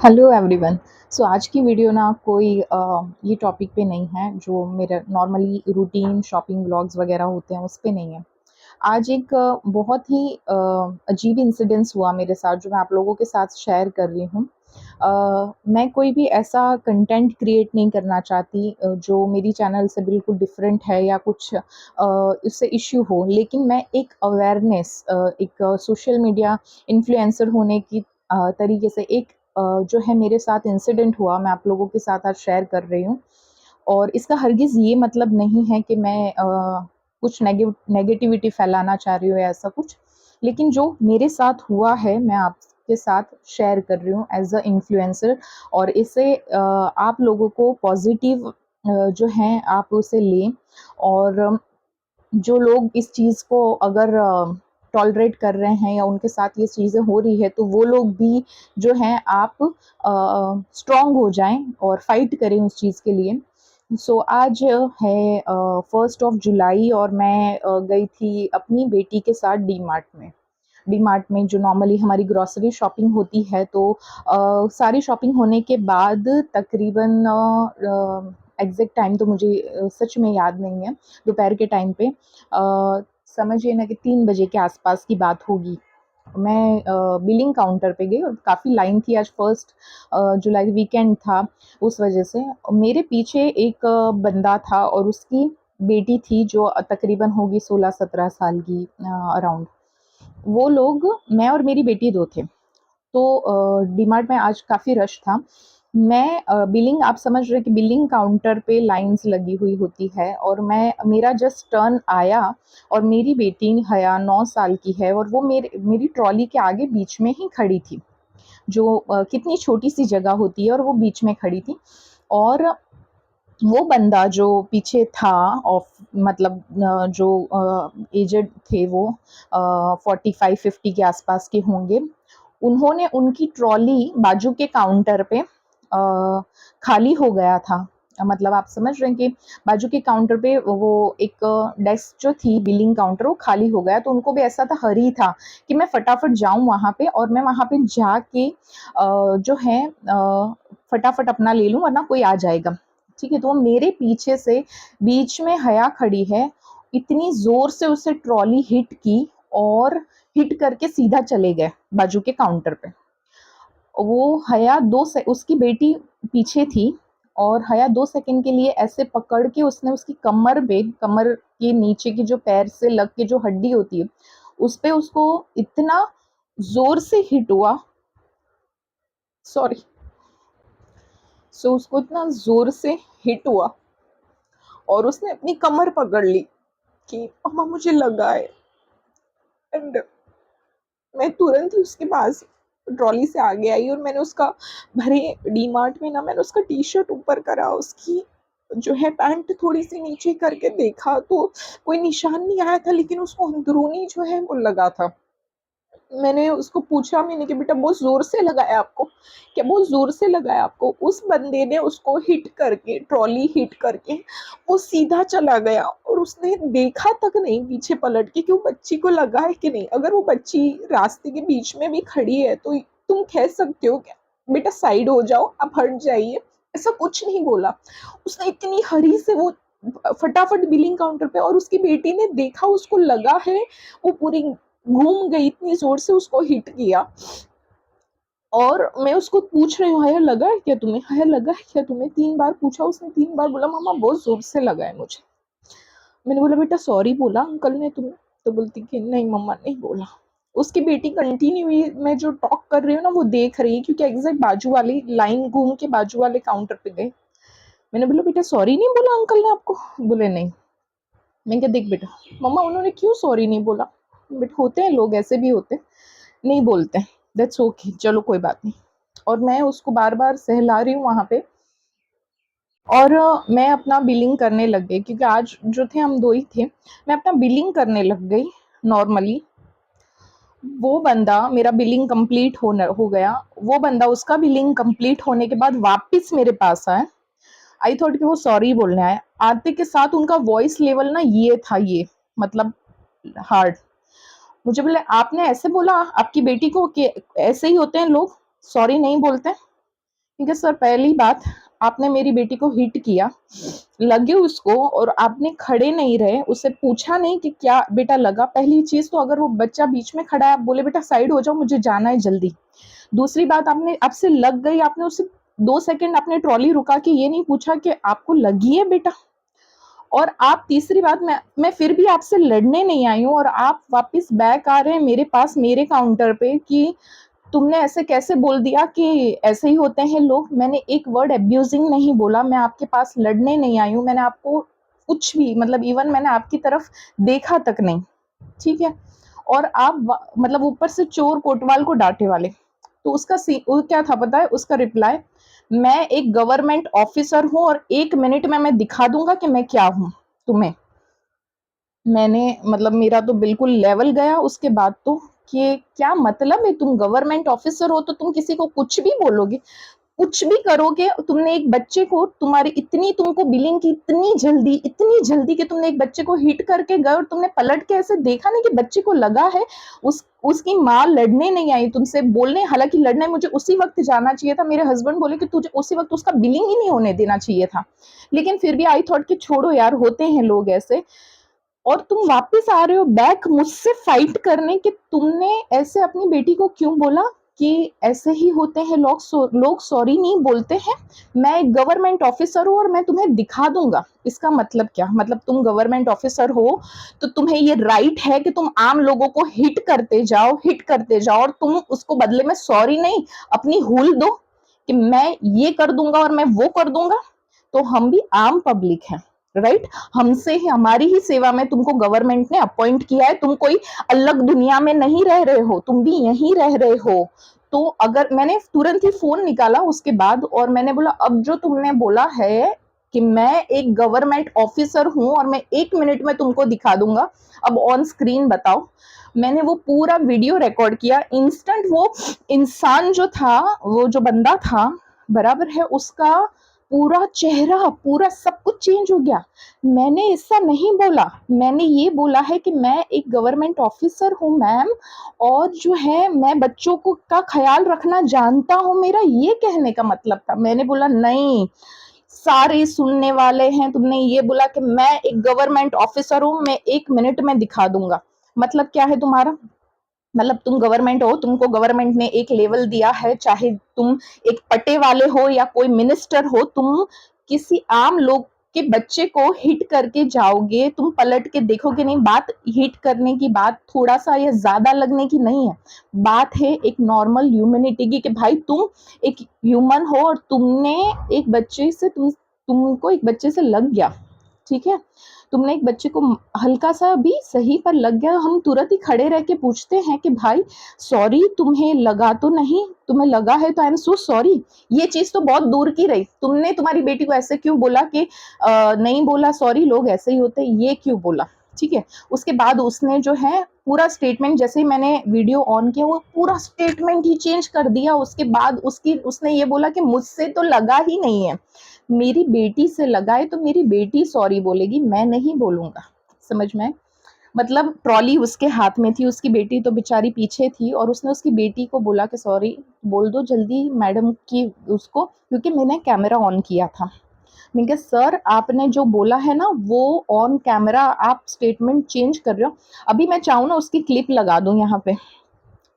Hello everyone. सो आज की video ना कोई ये टॉपिक पे नहीं है जो मेरा नॉर्मली रूटीन शॉपिंग व्लॉग्स वगैरह होते हैं उस पे नहीं है। आज एक बहुत ही अजीब इंसिडेंस हुआ मेरे साथ जो मैं आप लोगों के साथ शेयर कर रही हूँ। मैं कोई भी ऐसा कंटेंट क्रिएट नहीं करना चाहती जो मेरी चैनल से बिल्कुल डिफरेंट है या कुछ इससे इश्यू हो, लेकिन मैं एक अवेयरनेस एक सोशल मीडिया इन्फ्लुएंसर होने की तरीके से एक जो है मेरे साथ इंसिडेंट हुआ, मैं आप लोगों के साथ आज शेयर कर रही हूँ। और इसका हरगिज़ ये मतलब नहीं है कि मैं कुछ नेगेटिविटी फैलाना चाह रही हूँ या ऐसा कुछ। लेकिन जो मेरे साथ हुआ है, मैं आपके साथ शेयर कर रही हूँ एज़ अ इन्फ्लुएंसर। और इससे आप लोगों को पॉज़िटिव जो है आप उसे लें। और जो लोग इस चीज़ को अगर टॉलरेट कर रहे हैं या उनके साथ ये चीज़ें हो रही है, तो वो लोग भी जो हैं आप स्ट्रॉन्ग हो जाएँ और फाइट करें उस चीज़ के लिए। सो आज है 1st ऑफ जुलाई और मैं गई थी अपनी बेटी के साथ डी-मार्ट में। डी-मार्ट में जो नॉर्मली हमारी ग्रोसरी शॉपिंग होती है, तो सारी शॉपिंग होने के बाद तकरीबन एग्ज़ैक्ट टाइम तो मुझे सच में याद नहीं है, दोपहर के टाइम पे समझिए ना कि 3 बजे के आस-पास की बात होगी। मैं बिलिंग काउंटर पे गई और काफ़ी लाइन थी, आज 1st जुलाई वीकेंड था, उस वजह से। मेरे पीछे एक बंदा था और उसकी बेटी थी जो तकरीबन होगी 16-17 साल की अराउंड। वो लोग, मैं और मेरी बेटी 2 थे। तो डीमार्ट में आज काफ़ी रश था। मैं बिलिंग, आप समझ रहे हैं कि बिलिंग काउंटर पे लाइन्स लगी हुई होती है और मेरा जस्ट टर्न आया और मेरी बेटी हया 9 साल की है और वो मेरी ट्रॉली के आगे बीच में ही खड़ी थी। जो कितनी छोटी-सी जगह होती है और वो बीच में खड़ी थी। और वो बंदा जो पीछे था ऑफ मतलब जो एजेड थे वो 45-50 के आसपास के होंगे। उन्होंने उनकी ट्रॉली बाजू के काउंटर पे खाली हो गया था। मतलब आप समझ रहे हैं कि बाजू के काउंटर पे वो एक डेस्क जो थी बिलिंग काउंटर वो खाली हो गया, तो उनको भी ऐसा था, हरी था कि मैं फटाफट जाऊँ वहाँ पे और मैं वहाँ पे जाके जो है फटाफट अपना ले लूँ वरना कोई आ जाएगा। ठीक है? तो वो मेरे पीछे से बीच में हया खड़ी है, इतनी ज़ोर से उसे ट्रॉली हिट की और हिट करके सीधा चले गए बाजू के काउंटर पे। वो हया 2 से उसकी बेटी पीछे थी और हया 2 सेकंड के लिए ऐसे पकड़ के उसने उसकी कमर के नीचे की जो पैर से लग के जो हड्डी होती है, उस पे उसको इतना ज़ोर से हिट हुआ, सॉरी, उसको इतना ज़ोर से हिट हुआ और उसने अपनी कमर पकड़ ली कि मम्मा मुझे लगा है। एंड मैं तुरंत ही उसके पास ट्रॉली से आगे आई और मैंने उसका भरे डी-मार्ट में ना मैंने उसका टी-शर्ट ऊपर करा, उसकी जो है पैंट थोड़ी-सी नीचे करके देखा तो कोई निशान नहीं आया था, लेकिन उसको अंदरूनी जो है वो लगा था। मैंने उसको पूछा, मैंने कि बेटा बहुत ज़ोर से लगा है आपको? क्या बहुत ज़ोर से लगा है आपको? उस बंदे ने उसको हिट करके, ट्रॉली हिट करके वो सीधा चला गया और उसने देखा तक नहीं पीछे पलट के कि वो बच्ची को लगा है कि नहीं। अगर वो बच्ची रास्ते के बीच में भी खड़ी है तो तुम कह सकते हो क्या, बेटा साइड हो जाओ, आप हट जाइए, ऐसा कुछ नहीं बोला। उसने इतनी हरी से वो फटाफट बिलिंग काउंटर पे, और उसकी बेटी ने देखा उसको लगा है, वो पूरी घूम गई, इतनी ज़ोर से उसको हिट किया। और मैं उसको पूछ रही हूँ, "हया लगा है क्या तुम्हें? हया लगा है क्या तुम्हें?" 3 बार पूछा उसने, 3 बार बोला, "मम्मा बहुत ज़ोर से लगा है मुझे।" मैंने बोला, "बेटा सॉरी बोला अंकल ने तुम्हें?" तो बोलती कि नहीं मम्मा नहीं बोला। उसकी बेटी कंटिन्यू ये मैं जो टॉक कर रही हूँ ना वो देख रही है, क्योंकि एग्ज़ैक्ट बाजू वाली लाइन घूम के बाजू वाले काउंटर पे गए। मैंने बोला, "बेटा सॉरी नहीं बोला अंकल ने आपको?" बोले, "नहीं।" मैंने कहा, "देख बेटा, मम्मा उन्होंने क्यों सॉरी नहीं बोला?" बट होते हैं लोग, ऐसे भी होते हैं, नहीं बोलते हैं, दैट्स ओके, चलो कोई बात नहीं। और मैं उसको बार-बार सहला रही हूँ वहाँ पे और मैं अपना बिलिंग करने लग गई, क्योंकि आज जो थे हम 2 ही थे। मैं अपना बिलिंग करने लग गई नॉर्मली। वो बंदा, मेरा बिलिंग कंप्लीट हो गया। वो बंदा, उसका बिलिंग कंप्लीट होने के बाद वापस मेरे पास आया। आई थॉट कि वो सॉरी बोलने आए। आते के साथ उनका वॉइस लेवल ना ये था, ये मतलब हार्ड। मुझे बोले, "आपने ऐसे बोला आपकी बेटी को कि ऐसे ही होते हैं लोग, सॉरी नहीं बोलते?" ठीक है सर, पहली बात, आपने मेरी बेटी को हिट किया, लगे उसको और आपने खड़े नहीं रहे, उससे पूछा नहीं कि क्या बेटा लगा। पहली चीज तो अगर वो बच्चा बीच में खड़ा है, आप बोले बेटा साइड हो जाओ मुझे जाना है जल्दी। दूसरी बात, आपने आपसे लग गई, आपने उससे 2 सेकंड आपने ट्रॉली रुका के ये नहीं पूछा कि आपको लगी है बेटा। और आप तीसरी बात, मैं फिर भी आपसे लड़ने नहीं आई हूँ और आप वापस बैक आ रहे हैं मेरे पास, मेरे काउंटर पे, कि तुमने ऐसे कैसे बोल दिया कि ऐसे ही होते हैं लोग। मैंने एक वर्ड अब्यूजिंग नहीं बोला, मैं आपके पास लड़ने नहीं आई हूँ, मैंने आपको कुछ भी, मतलब इवन मैंने आपकी तरफ देखा तक नहीं, ठीक है। और आप मतलब ऊपर से चोर कोतवाल को डांटे वाले। तो उसका वो क्या था पता है, उसका रिप्लाई, मैं एक गवर्नमेंट ऑफिसर हूं और 1 मिनट में मैं दिखा दूंगा कि मैं क्या हूं तुम्हें। मैंने मतलब मेरा तो बिल्कुल लेवल गया उसके बाद तो, कि क्या मतलब है, तुम गवर्नमेंट ऑफिसर हो तो तुम किसी को कुछ भी बोलोगे, कुछ भी करोगे। तुमने एक बच्चे को, तुम्हारी इतनी तुमको बिलिंग की इतनी जल्दी कि तुमने एक बच्चे को हिट करके गए और तुमने पलट के ऐसे देखा नहीं कि बच्चे को लगा है। उसकी माँ लड़ने नहीं आई तुमसे बोलने, हालांकि लड़ने मुझे उसी वक्त जाना चाहिए था। मेरे हस्बैंड बोले कि तुझे उसी वक्त उसका बिलिंग ही नहीं होने देना चाहिए था, लेकिन फिर भी आई थॉट कि छोड़ो यार, होते हैं लोग ऐसे। और तुम वापस आ रहे हो बैक मुझसे फाइट करने कि तुमने ऐसे अपनी बेटी को क्यों बोला कि ऐसे ही होते हैं लोग, लोग सॉरी नहीं बोलते हैं। मैं एक गवर्नमेंट ऑफिसर हूँ और मैं तुम्हें दिखा दूंगा। इसका मतलब क्या, मतलब तुम गवर्नमेंट ऑफिसर हो तो तुम्हें ये राइट है कि तुम आम लोगों को हिट करते जाओ और तुम उसको बदले में सॉरी नहीं, अपनी हुल दो कि मैं ये कर दूंगा और मैं वो कर दूंगा। तो हम भी आम पब्लिक हैं, राइट। हमसे ही, हमारी ही सेवा में तुमको गवर्नमेंट ने अपॉइंट किया है। तुम कोई अलग दुनिया में नहीं रह रहे हो, तुम भी यहीं रह रहे हो। तो अगर मैंने तुरंत ही फोन निकाला उसके बाद और मैंने बोला, अब जो तुमने बोला है कि मैं एक गवर्नमेंट ऑफिसर हूं और मैं 1 मिनट में तुमको दिखा दूंगा, अब ऑन स्क्रीन बताओ। मैंने वो पूरा वीडियो रिकॉर्ड किया इंस्टेंट। वो इंसान जो था, वो जो बंदा था, बराबर है, उसका पूरा चेहरा, पूरा सब कुछ चेंज हो गया। मैंने ऐसा नहीं बोला, मैंने ये बोला है कि मैं एक गवर्नमेंट ऑफिसर हूँ मैम, और जो है मैं बच्चों को का ख्याल रखना जानता हूँ, मेरा ये कहने का मतलब था। मैंने बोला नहीं, सारे सुनने वाले हैं, तुमने ये बोला कि मैं एक गवर्नमेंट ऑफिसर हूँ, मैं 1 मिनट में दिखा दूंगा। मतलब क्या है तुम्हारा, मतलब तुम गवर्नमेंट हो, तुमको गवर्नमेंट ने एक लेवल दिया है, चाहे तुम एक पटे वाले हो या कोई मिनिस्टर हो, तुम किसी आम लोग के बच्चे को हिट करके जाओगे, तुम पलट के देखोगे नहीं। बात हिट करने की, बात थोड़ा सा या ज्यादा लगने की नहीं है, बात है एक नॉर्मल ह्यूमैनिटी की, कि भाई तुम एक ह्यूमन हो और तुमने एक बच्चे से, तुमको एक बच्चे से लग गया, ठीक है। तुमने एक बच्चे को हल्का सा भी सही पर लग गया, हम तुरंत ही खड़े रह के पूछते हैं कि भाई सॉरी, तुम्हें लगा तो नहीं, तुम्हें लगा है तो आई एम सो सॉरी। ये चीज तो बहुत दूर की रही, तुमने तुम्हारी बेटी को ऐसे क्यों बोला कि नहीं बोला सॉरी, लोग ऐसे ही होते, ये क्यों बोला, ठीक है। उसके बाद उसने जो है पूरा स्टेटमेंट, जैसे ही मैंने वीडियो ऑन किया, वो पूरा स्टेटमेंट ही चेंज कर दिया। उसके बाद उसने ये बोला कि मुझसे तो लगा ही नहीं है, मेरी बेटी से लगा है तो मेरी बेटी सॉरी बोलेगी, मैं नहीं बोलूंगा। समझ में? मतलब ट्रॉली उसके हाथ में थी, उसकी बेटी तो बेचारी पीछे थी, और उसने उसकी बेटी को बोला कि सॉरी बोल दो जल्दी मैडम की उसको, क्योंकि मैंने कैमरा ऑन किया था। मैंने कहा सर आपने जो बोला है ना वो ऑन कैमरा आप स्टेटमेंट चेंज कर रहे हो। अभी मैं चाहूँ ना उसकी क्लिप लगा दूं यहाँ पे,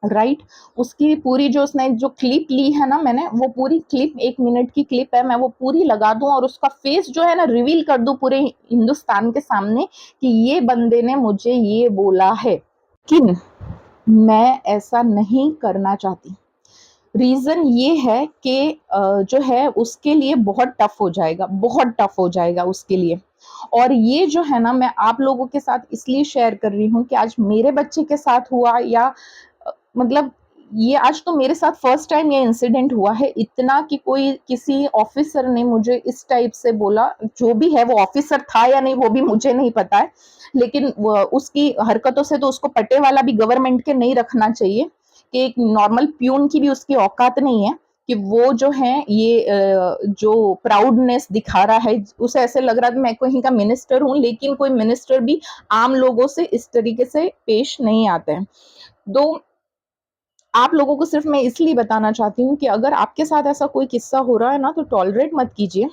राइट। उसकी पूरी जो उसने जो क्लिप ली है ना, मैंने वो पूरी क्लिप, 1 मिनट की क्लिप है, मैं वो पूरी लगा दूं और उसका फेस जो है ना रिवील कर दूं पूरे हिंदुस्तान के सामने कि ये बंदे ने मुझे ये बोला है। कि मैं ऐसा नहीं करना चाहती। रीजन ये है कि जो है उसके लिए बहुत टफ हो जाएगा, बहुत टफ हो जाएगा उसके लिए। और ये जो है ना, मैं आप लोगों के साथ इसलिए शेयर कर रही हूँ कि आज मेरे बच्चे के साथ हुआ, या मतलब ये आज तो मेरे साथ फर्स्ट टाइम ये इंसिडेंट हुआ है इतना, कि कोई किसी ऑफिसर ने मुझे इस टाइप से बोला। जो भी है, वो ऑफिसर था या नहीं वो भी मुझे नहीं पता है, लेकिन उसकी हरकतों से तो उसको पट्टे वाला भी गवर्नमेंट के नहीं रखना चाहिए, कि एक नॉर्मल प्यून की भी उसकी औकात नहीं है कि वो जो है ये जो प्राउडनेस दिखा रहा है, उसे ऐसे लग रहा है मैं कहीं का मिनिस्टर हूँ, लेकिन कोई मिनिस्टर भी आम लोगों से इस तरीके से पेश नहीं आते हैं। दो आप लोगों को सिर्फ मैं इसलिए बताना चाहती हूँ कि अगर आपके साथ ऐसा कोई किस्सा हो रहा है ना, तो टॉलरेट मत कीजिए।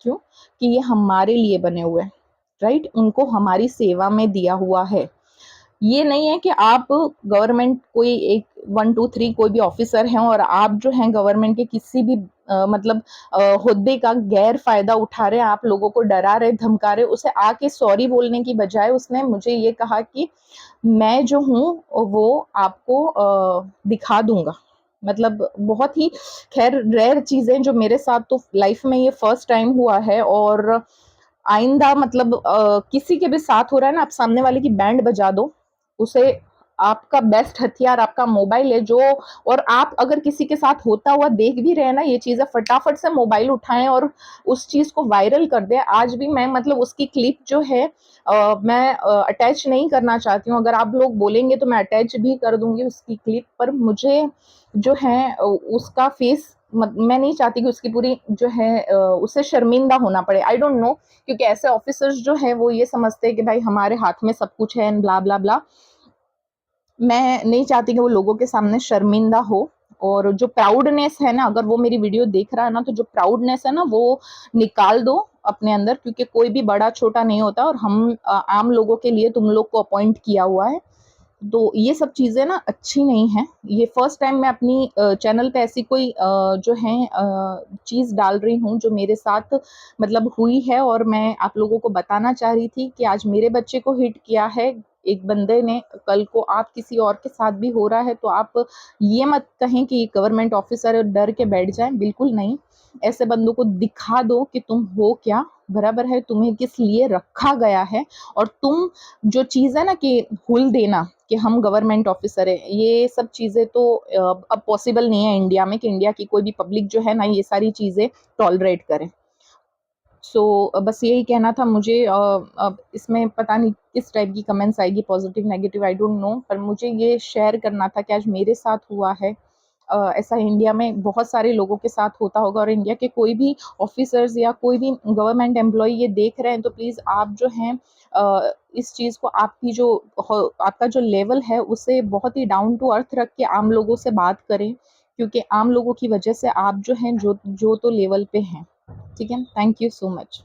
क्यों? कि ये हमारे लिए बने हुए हैं, राइट? उनको हमारी सेवा में दिया हुआ है। ये नहीं है कि आप गवर्नमेंट कोई एक 1, 2, 3 कोई भी ऑफिसर हैं और आप जो हैं गवर्नमेंट के किसी भी मतलब हुद्दे का गैर फायदा उठा रहे हैं, आप लोगों को डरा रहे, धमका रहे। उसे आके सॉरी बोलने की बजाय उसने मुझे ये कहा कि मैं जो हूँ वो आपको दिखा दूंगा। मतलब बहुत ही खैर रेयर चीजें जो मेरे साथ तो लाइफ में ये फर्स्ट टाइम हुआ है। और आइंदा मतलब किसी के भी साथ हो रहा है ना, आप सामने वाले की बैंड बजा दो, उसे आपका बेस्ट हथियार आपका मोबाइल है जो। और आप अगर किसी के साथ होता हुआ देख भी रहे हैं ना ये चीजें, फटाफट से मोबाइल उठाएं और उस चीज को वायरल कर दें। आज भी मैं मतलब उसकी क्लिप जो है मैं अटैच नहीं करना चाहती हूँ। अगर आप लोग बोलेंगे तो मैं अटैच भी कर दूंगी उसकी क्लिप, पर मुझे जो है उसका फेस मैं नहीं चाहती कि उसकी पूरी जो है उसे शर्मिंदा होना पड़े। आई डोंट नो, क्योंकि ऐसे ऑफिसर्स जो है वो ये समझते हैं कि भाई हमारे हाथ में सब कुछ है एंड ब्ला ब्ला ब्ला। मैं नहीं चाहती कि वो लोगों के सामने शर्मिंदा हो। और जो प्राउडनेस है ना, अगर वो मेरी वीडियो देख रहा है ना, तो जो प्राउडनेस है ना वो निकाल दो अपने अंदर, क्योंकि कोई भी बड़ा छोटा नहीं होता और हम आम लोगों के लिए तुम लोग को अपॉइंट किया हुआ है। तो ये सब चीज़ें ना अच्छी नहीं हैं। ये फर्स्ट टाइम मैं अपनी चैनल पे ऐसी कोई जो है चीज़ डाल रही हूँ जो मेरे साथ मतलब हुई है। और मैं आप लोगों को बताना चाह रही थी कि आज मेरे बच्चे को हिट किया है एक बंदे ने, कल को आप किसी और के साथ भी हो रहा है तो आप ये मत कहें कि गवर्नमेंट ऑफिसर है, डर के बैठ जाएं। बिल्कुल नहीं। ऐसे बंदों को दिखा दो कि तुम हो क्या, बराबर है, तुम्हें किस लिए रखा गया है। और तुम जो चीज़ है ना कि हुल देना कि हम गवर्नमेंट ऑफिसर है, ये सब चीज़ें तो अब पॉसिबल नहीं है इंडिया में कि इंडिया की कोई भी पब्लिक जो है ना ये सारी चीज़ें टॉलरेट करे। सो बस यही कहना था मुझे। अब इसमें पता नहीं किस टाइप की कमेंट्स आएगी, positive negative I don't know, पर मुझे ये शेयर करना था कि आज मेरे साथ हुआ है। ऐसा इंडिया में बहुत सारे लोगों के साथ होता होगा और इंडिया के कोई भी ऑफिसर्स या कोई भी गवर्नमेंट एम्प्लॉय ये देख रहे हैं तो प्लीज़ आप जो हैं इस चीज़ को आपकी जो आपका जो लेवल है उसे बहुत ही डाउन टू अर्थ रख के आम लोगों से बात करें, क्योंकि आम लोगों की वजह से आप जो हैं जो जो तो लेवल पे हैं। ठीक है, थैंक यू सो मच।